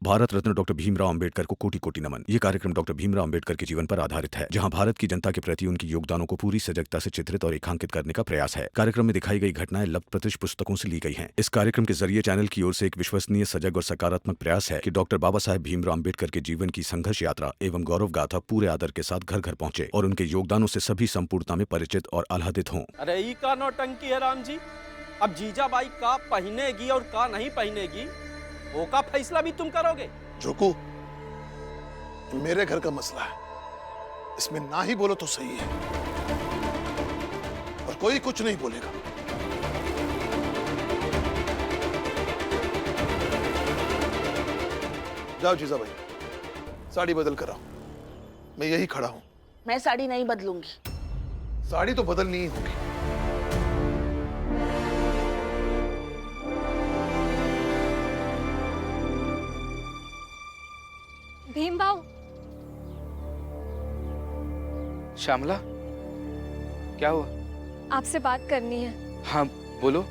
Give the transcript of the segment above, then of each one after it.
Bharat Ratna doctor Bhimrao Ambedkar को कोटि कोटि नमन। ये कार्यक्रम डॉक्टर भीमराव अंबेडकर के जीवन पर आधारित है, जहां भारत की जनता के प्रति उनके योगदानों को पूरी सजगता से चित्रित और रेखांकित करने का प्रयास है। कार्यक्रम में दिखाई गई घटनाएं लब्ध प्रतिष्ठ पुस्तकों से ली गई हैं। इस कार्यक्रम के जरिए चैनल की ओर से एक विश्वसनीय, सजग और सकारात्मक प्रयास है कि डॉक्टर बाबा साहेब भीमराव अंबेडकर के जीवन की संघर्ष यात्रा एवं गौरव गाथा पूरे आदर के साथ घर घर पहुंचे और उनके योगदानों से सभी संपूर्णता में परिचित और आह्लादित हों। अरे ई का नौटंकी है राम जी। अब जीजाबाई का पहनेगी और का नहीं पहनेगी वो का फैसला भी तुम करोगे। जोकू, मेरे घर का मसला है, इसमें ना ही बोलो तो सही है और कोई कुछ नहीं बोलेगा। जाओ जीजाबाई, साड़ी बदल कर आओ। मैं यही खड़ा हूं। मैं साड़ी नहीं बदलूंगी। साड़ी तो बदलनी ही होगी। भीमबाऊ। श्यामला, क्या हुआ? आपसे बात करनी है। हाँ बोलो।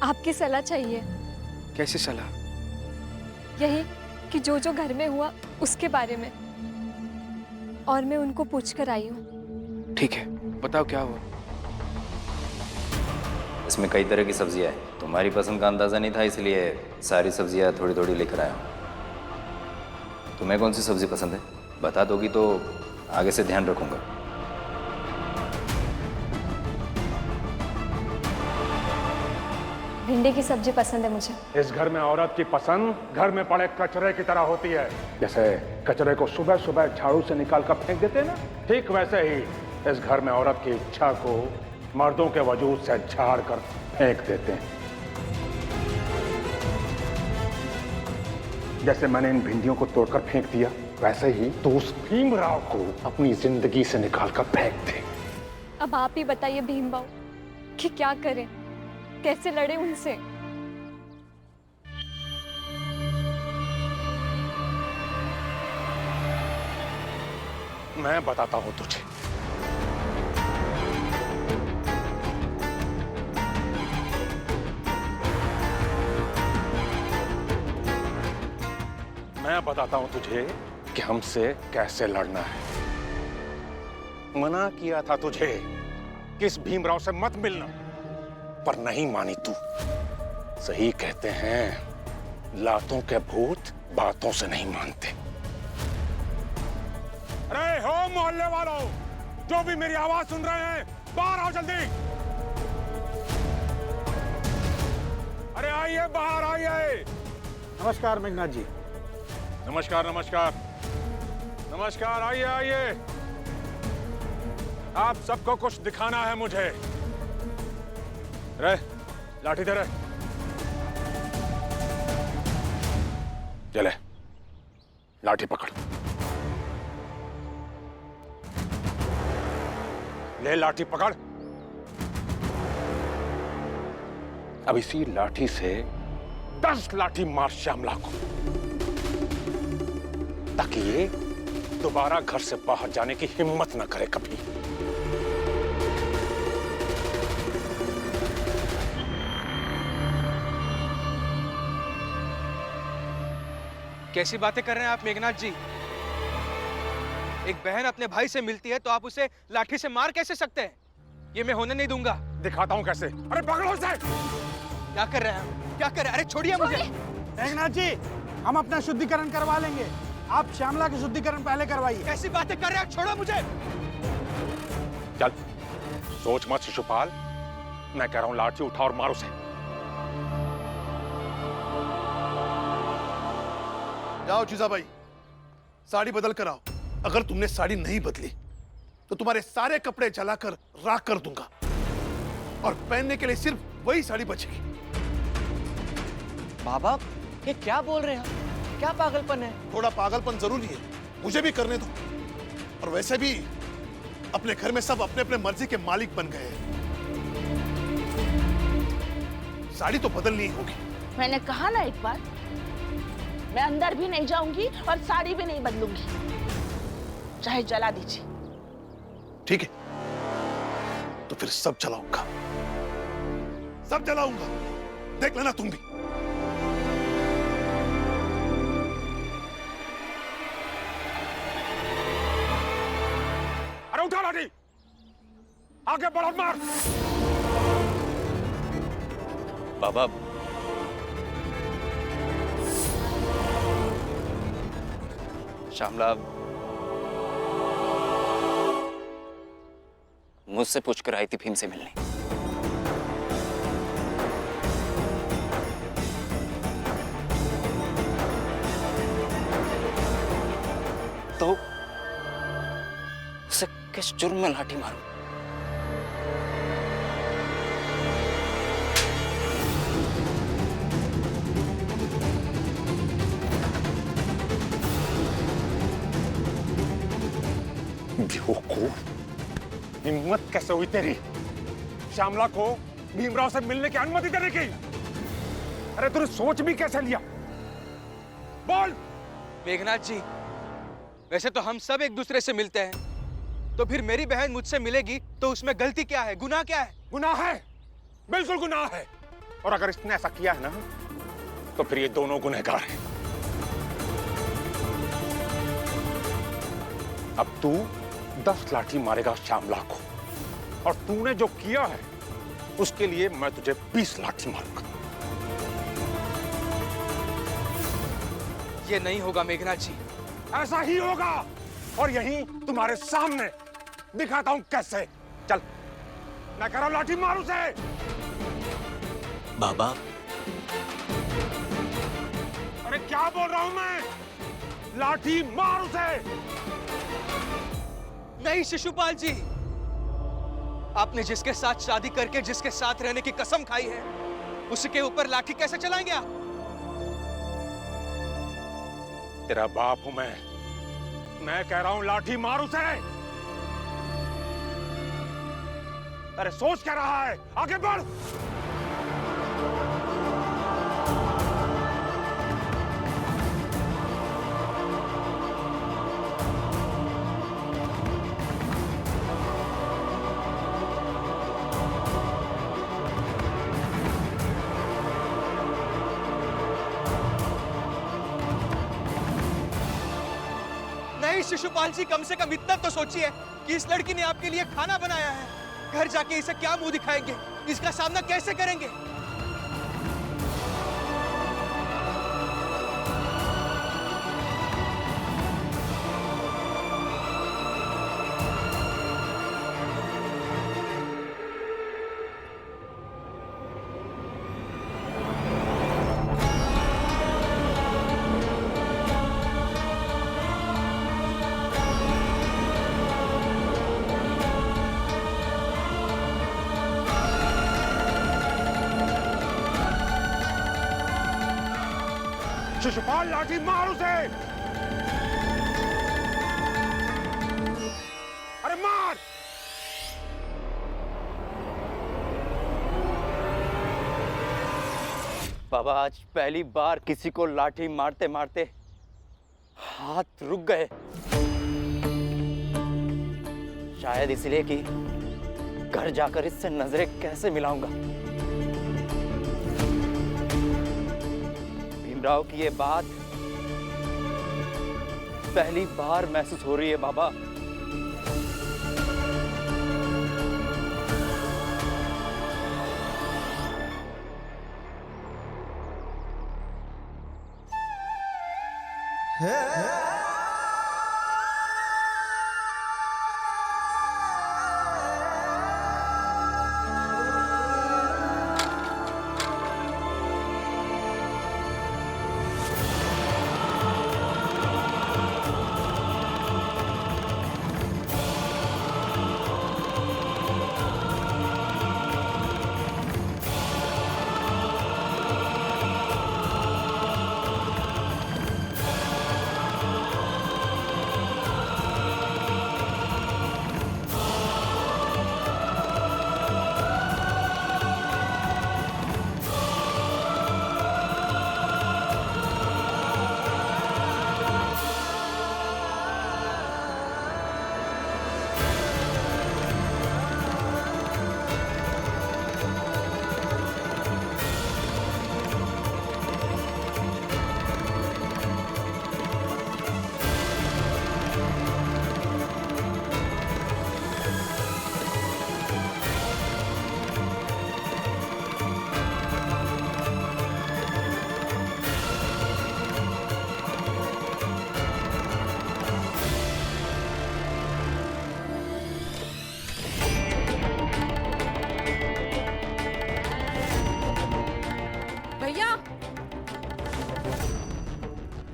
आपकी सलाह चाहिए। कैसी सलाह? यही कि जो जो घर में हुआ उसके बारे में, और मैं उनको पूछ कर आई हूँ। ठीक है, बताओ क्या हुआ। इसमें कई तरह की सब्जियां हैं। तुम्हारी पसंद का अंदाजा नहीं था, इसलिए सारी सब्जियां थोड़ी थोड़ी लेकर आया हूँ। तुम्हें कौन सी सब्जी पसंद है बता दोगी तो आगे से ध्यान रखूंगा। भिंडी की सब्जी पसंद है मुझे। इस घर में औरत की पसंद घर में पड़े कचरे की तरह होती है। जैसे कचरे को सुबह सुबह झाड़ू से निकाल कर फेंक देते हैं ना, ठीक वैसे ही इस घर में औरत की इच्छा को मर्दों के वजूद से झाड़ कर फेंक देते हैं। जैसे मैंने इन भिंडियों को तोड़कर फेंक दिया, वैसे ही तो उस भीमराव को अपनी जिंदगी से निकाल कर फेंक दे। अब आप ही बताइए भीमबाऊ कि क्या करें, कैसे लड़े उनसे। मैं बताता हूं तुझे। मैं बताता हूं तुझे कि हमसे कैसे लड़ना है। मना किया था तुझे कि इस भीमराव से मत मिलना, पर नहीं मानी तू। सही कहते हैं, लातों के भूत बातों से नहीं मानते। अरे हो मोहल्ले वालों, जो भी मेरी आवाज सुन रहे हैं, बाहर आओ जल्दी। अरे आइए, बाहर आइए। नमस्कार मेघनाथ जी। नमस्कार नमस्कार नमस्कार, आइए आइए। आप सबको कुछ दिखाना है मुझे। रे, लाठी दे रे। चले, लाठी पकड़। ले लाठी पकड़। अब इसी लाठी से 10 लाठी मार श्यामला को, ताकि ये दोबारा घर से बाहर जाने की हिम्मत न करे कभी। कैसी बातें कर रहे हैं आप मेघनाथ जी? एक बहन अपने भाई से मिलती है तो आप उसे लाठी से मार कैसे सकते हैं? ये मैं होने नहीं दूंगा। दिखाता हूं कैसे। अरे पकड़ो उसे। क्या कर रहे हैं? क्या कर रहे हैं? अरे छोड़िए मुझे। मेघनाथ जी, हम अपना शुद्धिकरण करवा लेंगे, आप श्यामला की शुद्धिकरण पहले करवाइए। कैसी बातें कर रहे हैं? छोड़ो मुझे। चल, सोच मत शिशुपाल, मैं कह रहा हूं लाठी उठा और मार उसे। जाओ जीजाबाई, साड़ी बदल कर आओ। अगर तुमने साड़ी नहीं बदली तो तुम्हारे सारे कपड़े जलाकर राख कर दूंगा और पहनने के लिए सिर्फ वही साड़ी बचेगी। बाबा, ये क्या बोल रहे हैं? क्या पागलपन है? थोड़ा पागलपन जरूरी है, मुझे भी करने दो। और वैसे भी अपने घर में सब अपने अपने मर्जी के मालिक बन गए हैं। साड़ी तो बदलनी ही होगी। मैंने कहा ना एक बार, मैं अंदर भी नहीं जाऊंगी और साड़ी भी नहीं बदलूंगी, चाहे जला दीजिए। ठीक है, तो फिर सब जलाऊंगा, सब जलाऊंगा, देख लेना तुम भी। उठा लाठी, आगे बढ़ो, मार। बाबा, श्यामला मुझसे पूछकर आई थी भीम से मिलने। तो उसे किस जुर्म में लाठी मारूं? बेवकूफ, हिम्मत कैसे हुई तेरी श्यामला को भीमराव से मिलने की अनुमति देने की? अरे तूने सोच भी कैसे लिया? बोल। मेघनाथ जी, वैसे तो हम सब एक दूसरे से मिलते हैं, तो फिर मेरी बहन मुझसे मिलेगी तो उसमें गलती क्या है, गुनाह क्या है? गुनाह है, बिल्कुल गुनाह है। और अगर इसने ऐसा किया है ना, तो फिर ये दोनों गुनहगार हैं। अब तू 10 लाठी मारेगा श्यामला को, और तूने जो किया है उसके लिए मैं तुझे 20 लाठी मारूंगा। ये नहीं होगा मेघनाथ जी। ऐसा ही होगा, और यहीं तुम्हारे सामने दिखाता हूं कैसे। चल, मैं कह रहा हूं लाठी मार उसे। बाबा, अरे क्या बोल रहा हूं मैं? लाठी मार उसे। नहीं शिशुपाल जी, आपने जिसके साथ शादी करके जिसके साथ रहने की कसम खाई है, उसके ऊपर लाठी कैसे चलाएंगे आप? तेरा बाप हूं मैं कह रहा हूं लाठी मार उसे। अरे सोच क्या रहा है, आगे बढ़। नहीं शिशुपाल जी, कम से कम इतना तो सोचिए कि इस लड़की ने आपके लिए खाना बनाया है। घर जाके इसे क्या मुंह दिखाएंगे, इसका सामना कैसे करेंगे? शिशुपाल, लाठी मार उसे। अरे मार। बाबा, आज पहली बार किसी को लाठी मारते मारते हाथ रुक गए। शायद इसलिए कि घर जाकर इससे नजरें कैसे मिलाऊंगा। भीमराव की ये बात पहली बार महसूस हो रही है बाबा।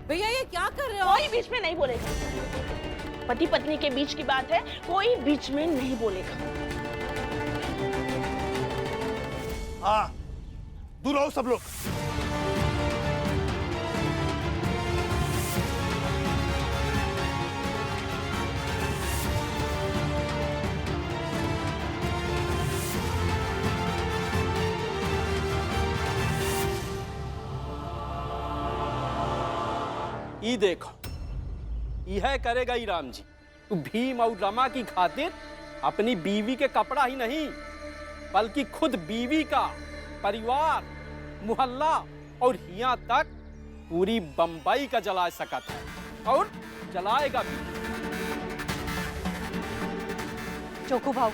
भैया ये क्या कर रहे हो? कोई बीच में नहीं बोलेगा। पति पत्नी के बीच की बात है, कोई बीच में नहीं बोलेगा। हाँ, दूर रहो सब लोग। ई देखो, यह करेगा ही राम जी। तू भीम और रमा की खातिर अपनी बीवी के कपड़ा ही नहीं, बल्कि खुद बीवी का परिवार, मोहल्ला और यहाँ तक पूरी बंबई का जला सकता है और जलाएगा भी। चोकू भाव,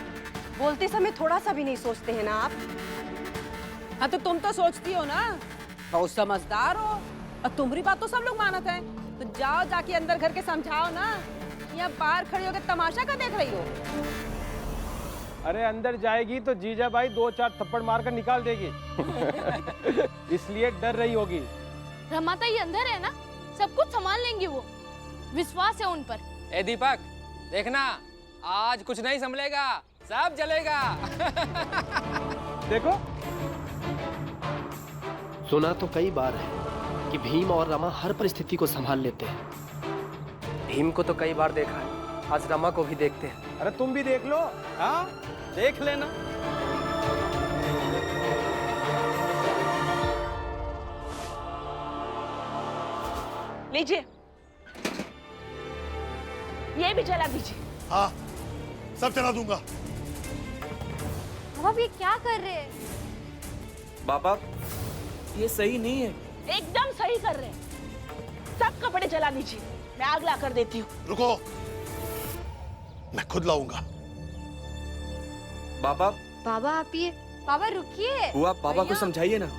बोलते समय थोड़ा सा भी नहीं सोचते हैं ना आप? हाँ तो तुम तो सोचती हो ना, बहुत समझदार हो और तुम्हारी बात तो सब लोग मानते हैं। तो जाओ जाके अंदर घर के समझाओ ना, यहाँ बाहर खड़ी होकर तमाशा का देख रही हो? अरे अंदर जाएगी तो जीजा बाई 2-4 थप्पड़ मारकर निकाल देगी। इसलिए डर रही होगी। रमाता ये अंदर है ना, सब कुछ संभाल लेंगे वो, विश्वास है उन पर। ए दीपक, देखना आज कुछ नहीं संभलेगा, सब जलेगा। देखो, सुना तो कई बार है कि भीम और रमा हर परिस्थिति को संभाल लेते हैं। भीम को तो कई बार देखा है, आज रमा को भी देखते हैं। अरे तुम भी देख लो। हाँ, देख लेना। लीजिए, ये भी जला दीजिए। हाँ, सब चला दूंगा। अब ये क्या कर रहे हैं? पापा, ये सही नहीं है। एकदम सही कर रहे हैं। सब कपड़े जला दीजिए, मैं आग ला कर देती हूँ। रुको, मैं खुद लाऊंगा। पापा, बाबा आप ये, बाबा रुकिए। हुआ पापा को समझाइए ना।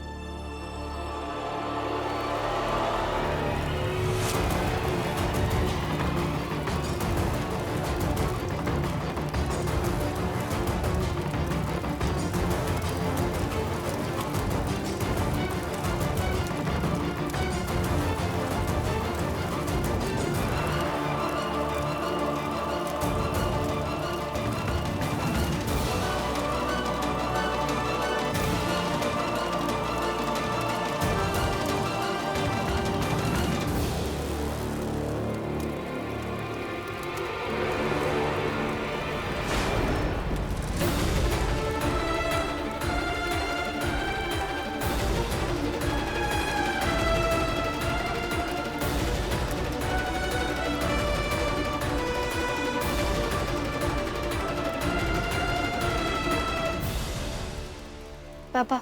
पापा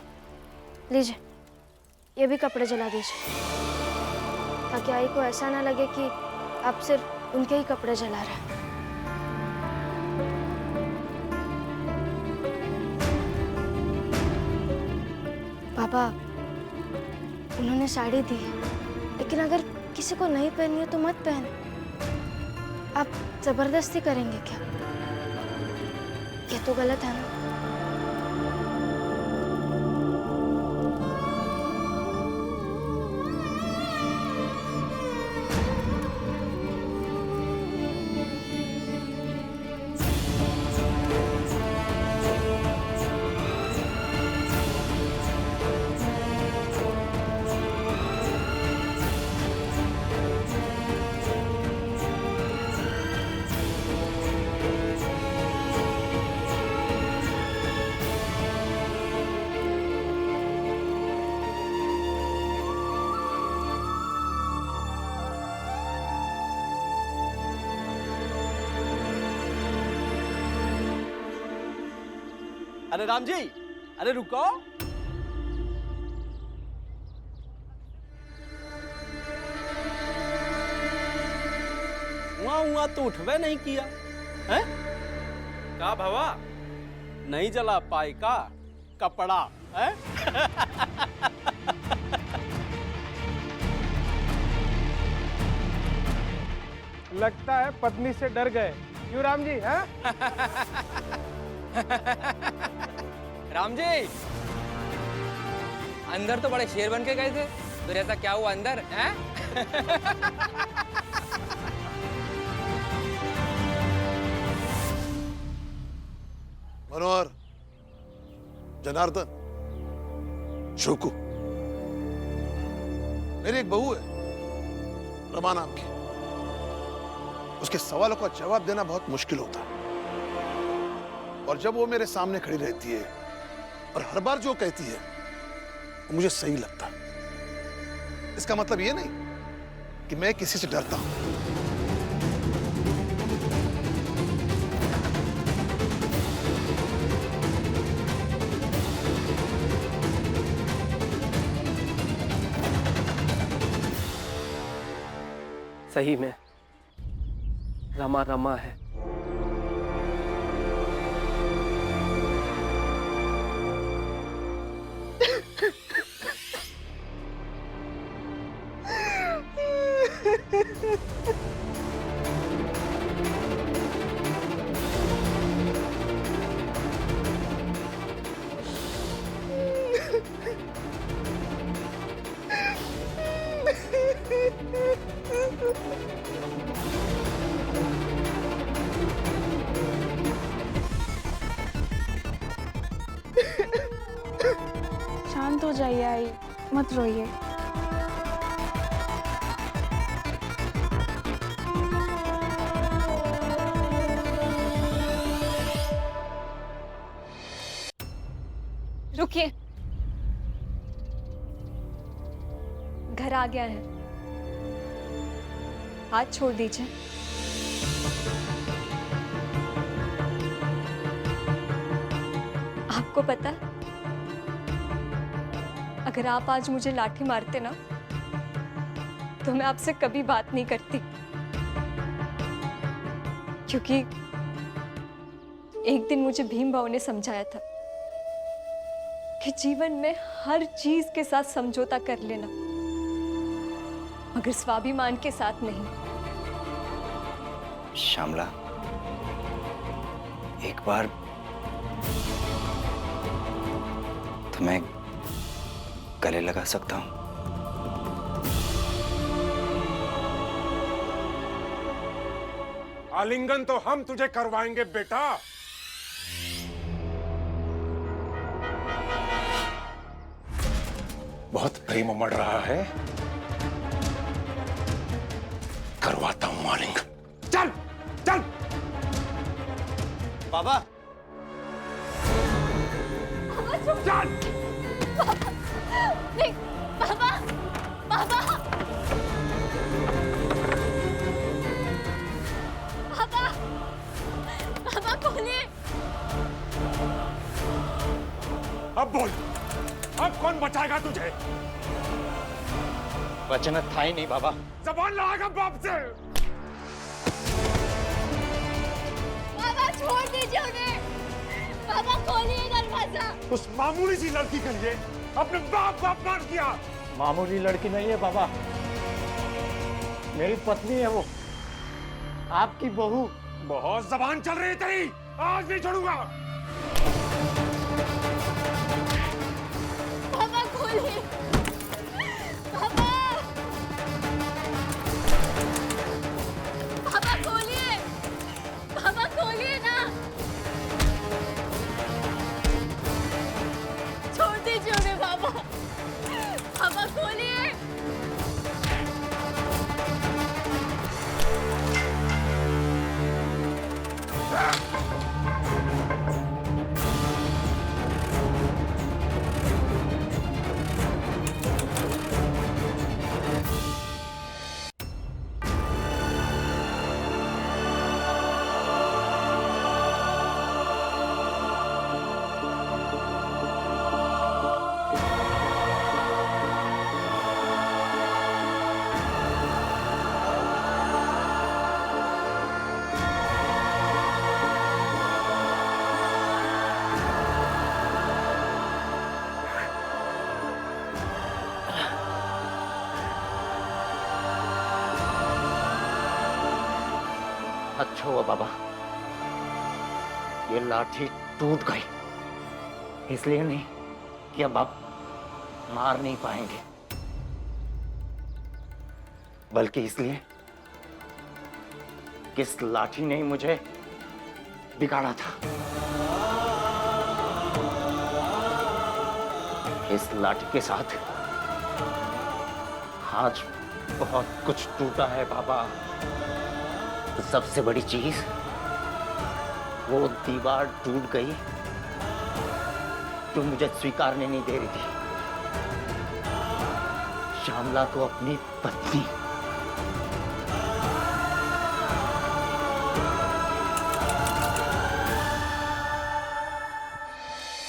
लीजिए, ये भी कपड़े जला दीजिए, ताकि आई को ऐसा ना लगे कि आप सिर्फ उनके ही कपड़े जला रहे हैं। पापा, उन्होंने साड़ी दी है, लेकिन अगर किसी को नहीं पहननी है तो मत पहने। आप जबरदस्ती करेंगे क्या? ये तो गलत है ना। अरे राम जी, अरे रुको। वहां तो उठवे नहीं किया है? का भवा, नहीं जला पाए का कपड़ा है? लगता है पत्नी से डर गए। क्यों राम जी? हैं? राम जी, अंदर तो बड़े शेर बन के गए थे, तो जैसा क्या हुआ अंदर हैं? मनोहर, जनार्दन, शोकू, मेरी एक बहू है रमा नाम की। उसके सवालों का जवाब देना बहुत मुश्किल होता है, और जब वो मेरे सामने खड़ी रहती है और हर बार जो कहती है वो मुझे सही लगता है। इसका मतलब ये नहीं कि मैं किसी से डरता हूं। सही में रमा रमा है। शांत हो जाइए आई, मत रोइए। रुकिए, घर आ गया है, हाथ छोड़ दीजिए। आपको पता है, अगर आप आज मुझे लाठी मारते ना तो मैं आपसे कभी बात नहीं करती, क्योंकि एक दिन मुझे भीम भाव ने समझाया था कि जीवन में हर चीज के साथ समझौता कर लेना, मगर स्वाभिमान के साथ नहीं। श्यामला, एक बार तुम्हें गले लगा सकता हूं? आलिंगन तो हम तुझे करवाएंगे बेटा। बहुत प्रेम उमड़ रहा है, करवाता हूं आलिंगन। चल चल। बाबा, चल। नहीं, बाबा, बाबा, बाबा, बाबा खोलिए। अब बोल, अब कौन बचाएगा तुझे? वचन था ही नहीं बाबा। जबान लगाएगा बाप से। बाबा छोड़ दीजिए उन्हें, बाबा खोलिए दरवाजा। उस मामूली सी लड़की के लिए अपने बाप को अपमान किया। मामूली लड़की नहीं है बाबा, मेरी पत्नी है वो, आपकी बहू। बहुत जबान चल रही है तेरी, आज नहीं छोड़ूंगा। बाबा खोलिए, बाबा, बाबा खोलिए, बाबा खोलिए ना, छोड़ दीजिए उन्हें बाबा, बाबा खोलिए। अच्छा हुआ बाबा, ये लाठी टूट गई, इसलिए नहीं कि अब आप मार नहीं पाएंगे। बल्कि इसलिए कि इस लाठी ने ही मुझे बिगाड़ा था। इस लाठी के साथ आज बहुत कुछ टूटा है बाबा। तो सबसे बड़ी चीज वो दीवार टूट गई जो मुझे स्वीकारने नहीं दे रही थी। श्यामला को अपनी पत्नी